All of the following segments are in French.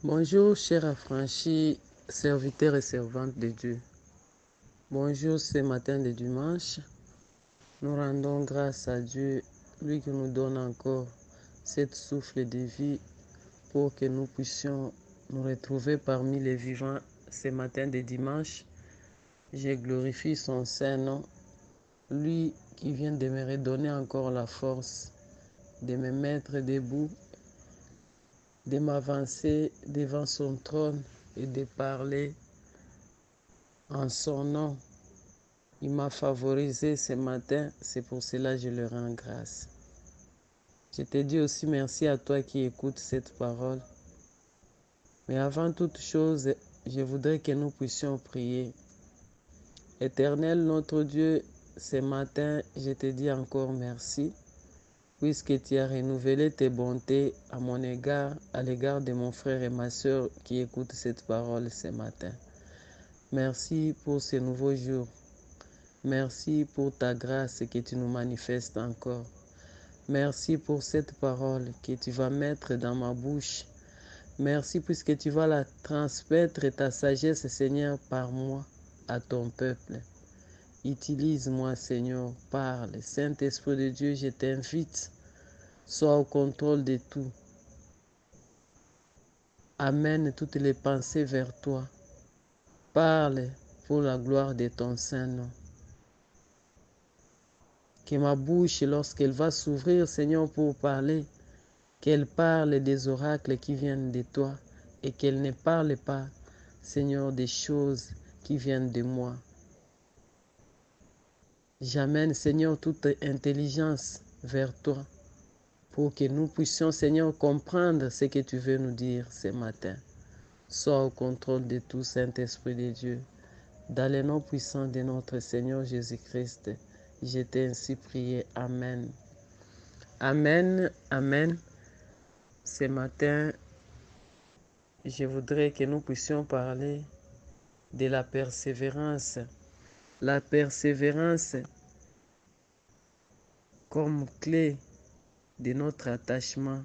Bonjour, chers affranchis, serviteurs et servantes de Dieu. Bonjour, ce matin de dimanche. Nous rendons grâce à Dieu, lui qui nous donne encore cette souffle de vie pour que nous puissions nous retrouver parmi les vivants ce matin de dimanche. Je glorifie son Saint-Nom, lui qui vient de me redonner encore la force de me mettre debout, de m'avancer devant son trône et de parler en son nom. Il m'a favorisé ce matin, c'est pour cela que je le rends grâce. Je te dis aussi merci à toi qui écoutes cette parole. Mais avant toute chose, je voudrais que nous puissions prier. Éternel notre Dieu, ce matin, je te dis encore merci, puisque tu as renouvelé tes bontés à mon égard, à l'égard de mon frère et ma soeur qui écoutent cette parole ce matin. Merci pour ce nouveau jour. Merci pour ta grâce que tu nous manifestes encore. Merci pour cette parole que tu vas mettre dans ma bouche. Merci puisque tu vas la transmettre ta sagesse, Seigneur, par moi à ton peuple. Utilise-moi, Seigneur, parle. Saint-Esprit de Dieu, je t'invite. Sois au contrôle de tout. Amène toutes les pensées vers toi. Parle pour la gloire de ton Saint-Nom. Que ma bouche, lorsqu'elle va s'ouvrir, Seigneur, pour parler, qu'elle parle des oracles qui viennent de toi et qu'elle ne parle pas, Seigneur, des choses qui viennent de moi. J'amène, Seigneur, toute intelligence vers toi pour que nous puissions, Seigneur, comprendre ce que tu veux nous dire ce matin. Sois au contrôle de tout, Saint-Esprit de Dieu. Dans le nom puissant de notre Seigneur Jésus-Christ, je t'ai ainsi prié. Amen. Amen. Amen. Ce matin, je voudrais que nous puissions parler de la persévérance. La persévérance comme clé de notre attachement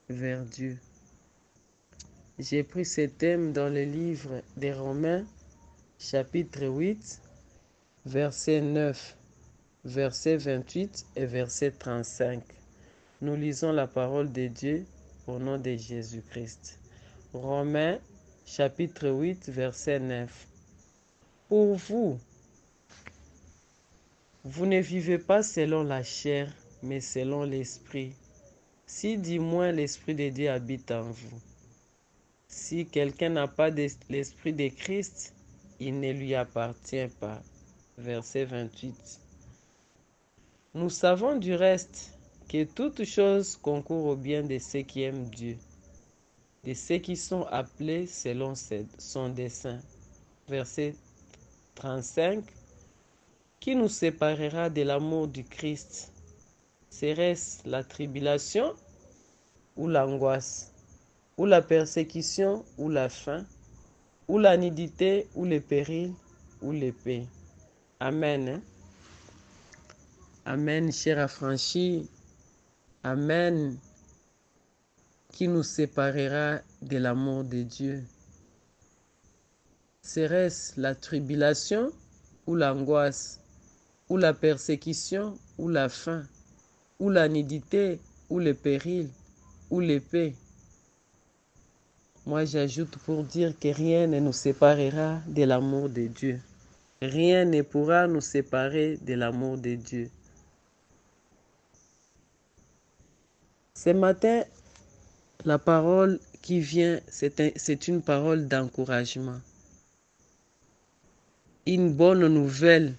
vers Dieu. J'ai pris ce thème dans le livre des Romains, chapitre 8, verset 9, verset 28 et verset 35. Nous lisons la parole de Dieu au nom de Jésus-Christ. Romains, chapitre 8, verset 9. Pour vous, vous ne vivez pas selon la chair, mais selon l'esprit. Si du moins l'esprit de Dieu habite en vous. Si quelqu'un n'a pas l'esprit de Christ, il ne lui appartient pas. Verset 28. Nous savons du reste que toute chose concourt au bien de ceux qui aiment Dieu, de ceux qui sont appelés selon son dessein. Verset 35. Qui nous séparera de l'amour du Christ? Serait-ce la tribulation ou l'angoisse, ou la persécution ou la faim, ou la nudité ou le péril ou l'épée? Amen. Amen, chers affranchis. Amen. Qui nous séparera de l'amour de Dieu? Serait-ce la tribulation ou l'angoisse, ou la persécution ou la faim, ou la nudité ou le péril ou l'épée? Moi, j'ajoute pour dire que rien ne nous séparera de l'amour de Dieu. Rien ne pourra nous séparer de l'amour de Dieu. Ce matin, la parole qui vient, c'est une parole d'encouragement. Une bonne nouvelle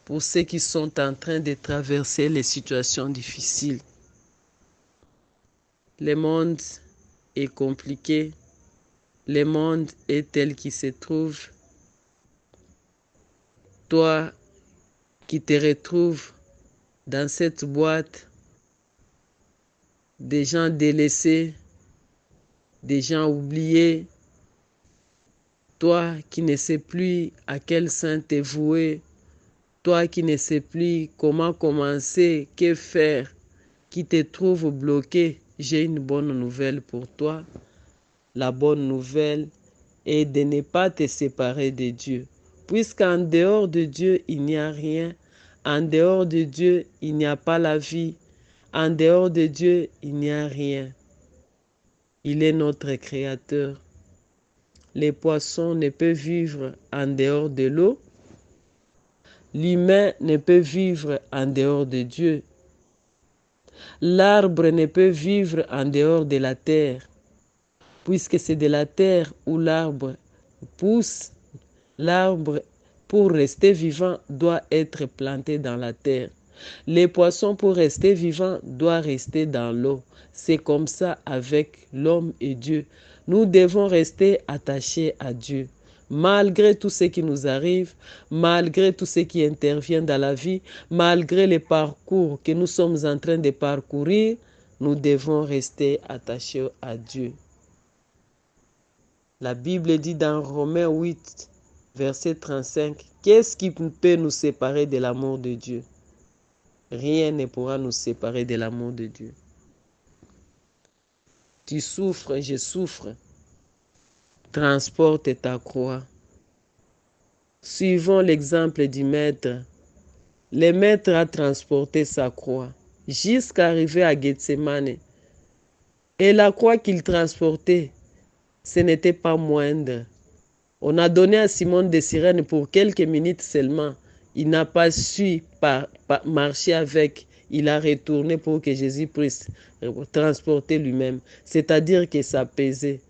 pour ceux qui sont en train de traverser les situations difficiles. Le monde est compliqué. Le monde est tel qu'il se trouve. Toi qui te retrouves dans cette boîte, des gens délaissés, des gens oubliés, toi qui ne sais plus à quel saint te vouer, toi qui ne sais plus comment commencer, que faire, qui te trouve bloqué, j'ai une bonne nouvelle pour toi. La bonne nouvelle est de ne pas te séparer de Dieu. Puisqu'en dehors de Dieu, il n'y a rien. En dehors de Dieu, il n'y a pas la vie. En dehors de Dieu, il n'y a rien. Il est notre Créateur. Les poissons ne peuvent vivre en dehors de l'eau. L'humain ne peut vivre en dehors de Dieu. L'arbre ne peut vivre en dehors de la terre, puisque c'est de la terre où l'arbre pousse. L'arbre, pour rester vivant, doit être planté dans la terre. Les poissons, pour rester vivants, doivent rester dans l'eau. C'est comme ça avec l'homme et Dieu. Nous devons rester attachés à Dieu. Malgré tout ce qui nous arrive, malgré tout ce qui intervient dans la vie, malgré les parcours que nous sommes en train de parcourir, nous devons rester attachés à Dieu. La Bible dit dans Romains 8, verset 35, qu'est-ce qui peut nous séparer de l'amour de Dieu? Rien ne pourra nous séparer de l'amour de Dieu. Tu souffres, je souffre. Transporte ta croix. Suivons l'exemple du maître. Le maître a transporté sa croix jusqu'à arriver à Gethsemane. Et la croix qu'il transportait, ce n'était pas moindre. On a donné à Simon de Cyrène pour quelques minutes seulement. Il n'a pas su marcher avec. Il a retourné pour que Jésus puisse transporter lui-même. C'est-à-dire que ça pesait.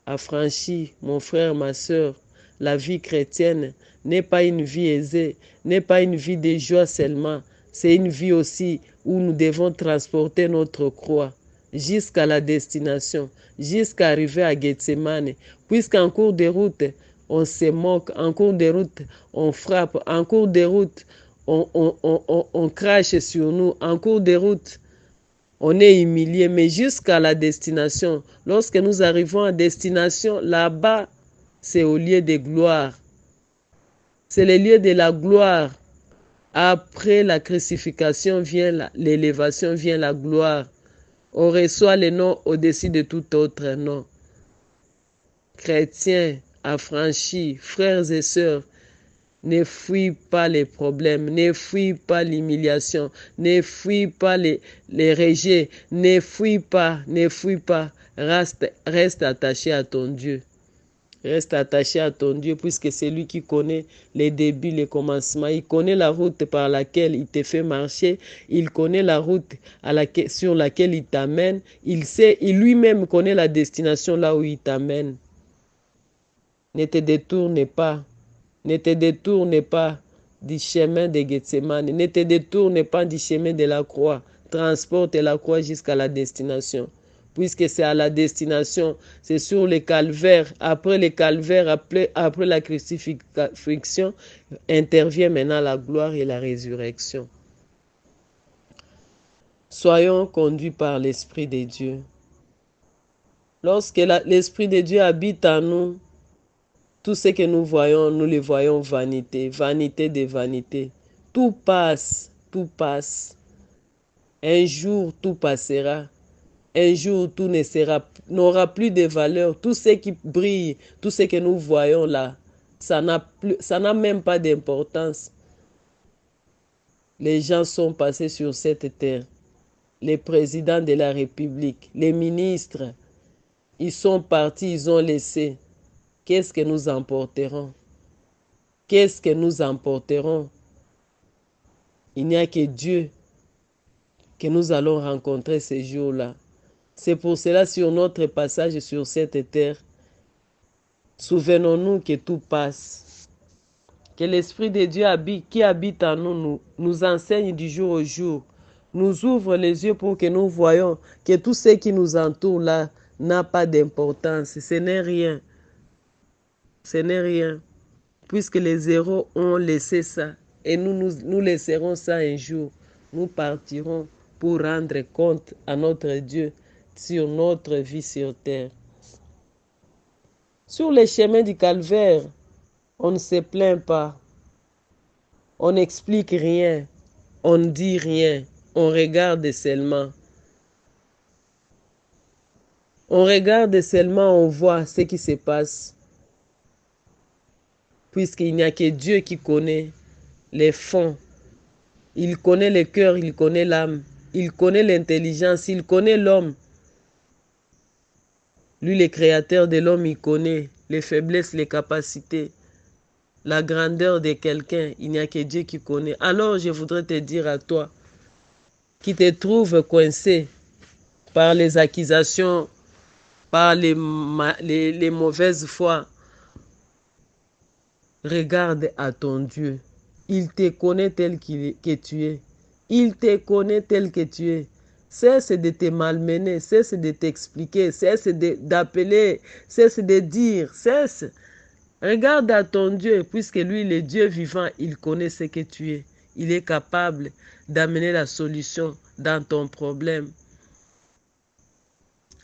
Affranchi, mon frère, ma soeur, la vie chrétienne n'est pas une vie aisée, n'est pas une vie de joie seulement. C'est une vie aussi où nous devons transporter notre croix jusqu'à la destination, jusqu'à arriver à Gethsemane. Puisqu'en cours de route, on se moque, en cours de route, on frappe, en cours de route, on crache sur nous, en cours de route, on est humilié, mais jusqu'à la destination, lorsque nous arrivons à destination, là-bas, c'est au lieu de gloire. C'est le lieu de la gloire. Après la crucifixion vient l'élévation, vient la gloire. On reçoit le nom au-dessus de tout autre nom. Chrétiens, affranchis, frères et sœurs, ne fuis pas les problèmes, ne fuis pas l'humiliation, ne fuis pas les rejets, ne fuis pas, reste attaché à ton Dieu. Reste attaché à ton Dieu puisque c'est lui qui connaît les débuts, les commencements. Il connaît la route par laquelle il te fait marcher. Il connaît la route sur laquelle il t'amène. Il lui-même connaît la destination là où il t'amène. Ne te détourne pas. Ne te détourne pas du chemin de Gethsemane. Ne te détourne pas du chemin de la croix. Transporte la croix jusqu'à la destination. Puisque c'est à la destination, c'est sur le calvaire. Après le calvaire, après la crucifixion, intervient maintenant la gloire et la résurrection. Soyons conduits par l'Esprit de Dieu. Lorsque l'Esprit de Dieu habite en nous, tout ce que nous voyons, nous le voyons vanité, vanité de vanité. Tout passe, tout passe. Un jour, tout passera. Un jour, tout n'aura plus de valeur. Tout ce qui brille, tout ce que nous voyons là, ça n'a même pas d'importance. Les gens sont passés sur cette terre. Les présidents de la République, les ministres, ils sont partis, ils ont laissé. Qu'est-ce que nous emporterons? Qu'est-ce que nous emporterons? Il n'y a que Dieu que nous allons rencontrer ce jour-là. C'est pour cela, sur notre passage sur cette terre, souvenons-nous que tout passe. Que l'Esprit de Dieu qui habite en nous, nous enseigne du jour au jour, nous ouvre les yeux pour que nous voyions que tout ce qui nous entoure là n'a pas d'importance. Ce n'est rien. Ce n'est rien. Puisque les héros ont laissé ça. Et nous laisserons ça un jour. Nous partirons pour rendre compte à notre Dieu sur notre vie sur terre. Sur les chemins du calvaire, on ne se plaint pas. On n'explique rien. On ne dit rien. On regarde seulement. On regarde seulement, on voit ce qui se passe. Puisqu'il n'y a que Dieu qui connaît les fonds. Il connaît le cœur, il connaît l'âme. Il connaît l'intelligence, il connaît l'homme. Lui, le créateur de l'homme, il connaît les faiblesses, les capacités, la grandeur de quelqu'un. Il n'y a que Dieu qui connaît. Alors, je voudrais te dire à toi, qui te trouve coincé par les accusations, par les mauvaises foi, regarde à ton Dieu. Il te connaît tel que tu es. Il te connaît tel que tu es. Cesse de te malmener, cesse de t'expliquer, cesse d'appeler, cesse de dire, cesse. Regarde à ton Dieu, puisque lui, le Dieu vivant, il connaît ce que tu es. Il est capable d'amener la solution dans ton problème.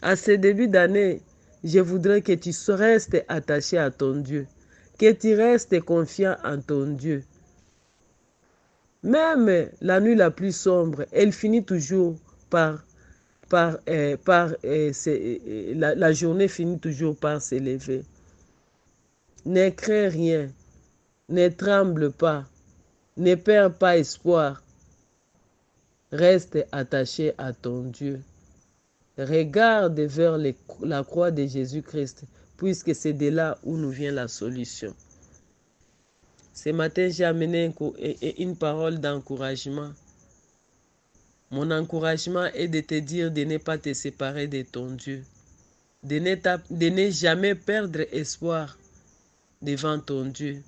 À ce début d'année, je voudrais que tu restes attaché à ton Dieu, que tu restes confiant en ton Dieu. Même la nuit la plus sombre, elle finit toujours la journée finit toujours par s'élever. Ne crains rien, ne tremble pas, ne perds pas espoir. Reste attaché à ton Dieu. Regarde vers la croix de Jésus-Christ, puisque c'est de là où nous vient la solution. Ce matin, j'ai amené une parole d'encouragement. Mon encouragement est de te dire de ne pas te séparer de ton Dieu, de ne jamais perdre espoir devant ton Dieu,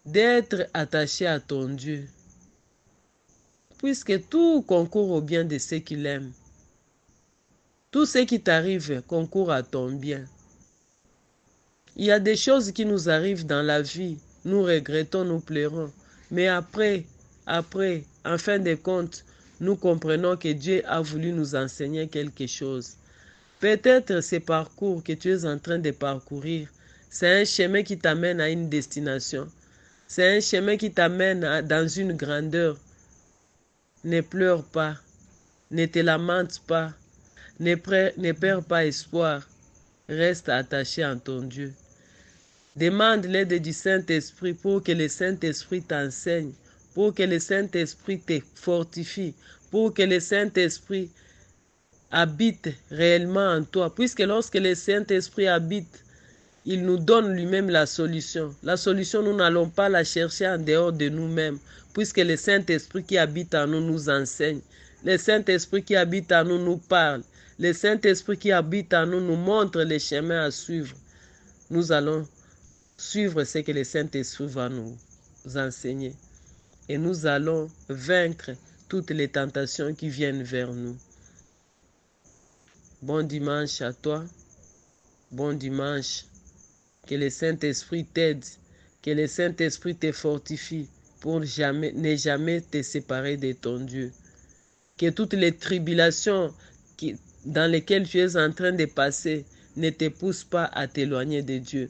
d'être attaché à ton Dieu, puisque tout concourt au bien de ceux qui l'aiment. Tout ce qui t'arrive concourt à ton bien. Il y a des choses qui nous arrivent dans la vie, nous regrettons, nous pleurons, mais après, en fin de compte, nous comprenons que Dieu a voulu nous enseigner quelque chose. Peut-être ce parcours que tu es en train de parcourir, c'est un chemin qui t'amène à une destination. C'est un chemin qui t'amène dans une grandeur. Ne pleure pas, ne te lamente pas, ne perds pas espoir. Reste attaché à ton Dieu. Demande l'aide du Saint-Esprit pour que le Saint-Esprit t'enseigne, pour que le Saint-Esprit te fortifie, pour que le Saint-Esprit habite réellement en toi. Puisque lorsque le Saint-Esprit habite, il nous donne lui-même la solution. La solution, nous n'allons pas la chercher en dehors de nous-mêmes, puisque le Saint-Esprit qui habite en nous nous enseigne. Le Saint-Esprit qui habite en nous nous parle. Le Saint-Esprit qui habite en nous nous montre les chemins à suivre. Nous allons suivre ce que le Saint-Esprit va nous enseigner. Et nous allons vaincre toutes les tentations qui viennent vers nous. Bon dimanche à toi. Bon dimanche. Que le Saint-Esprit t'aide. Que le Saint-Esprit te fortifie pour ne jamais te séparer de ton Dieu. Que toutes les tribulations dans lesquelles tu es en train de passer ne te poussent pas à t'éloigner de Dieu.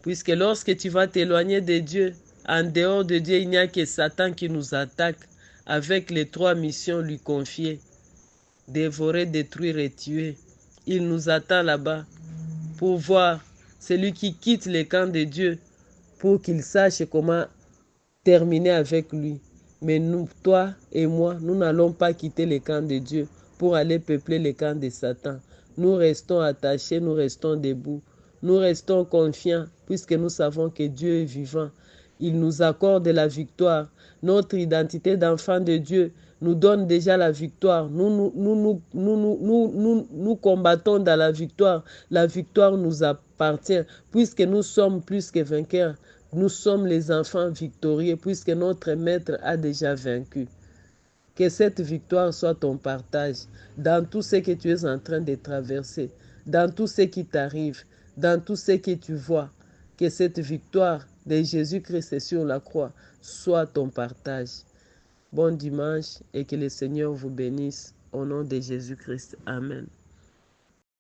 Puisque lorsque tu vas t'éloigner de Dieu, en dehors de Dieu, il n'y a que Satan qui nous attaque avec les 3 missions lui confiées. Dévorer, détruire et tuer. Il nous attend là-bas pour voir celui qui quitte le camp de Dieu pour qu'il sache comment terminer avec lui. Mais nous, toi et moi, nous n'allons pas quitter le camp de Dieu pour aller peupler le camp de Satan. Nous restons attachés, nous restons debout. Nous restons confiants puisque nous savons que Dieu est vivant. Il nous accorde la victoire. Notre identité d'enfant de Dieu nous donne déjà la victoire. Nous combattons dans la victoire. La victoire nous appartient puisque nous sommes plus que vainqueurs. Nous sommes les enfants victorieux puisque notre maître a déjà vaincu. Que cette victoire soit ton partage dans tout ce que tu es en train de traverser, dans tout ce qui t'arrive, dans tout ce que tu vois. Que cette victoire de Jésus-Christ sur la croix soit ton partage. Bon dimanche et que le Seigneur vous bénisse au nom de Jésus-Christ. Amen.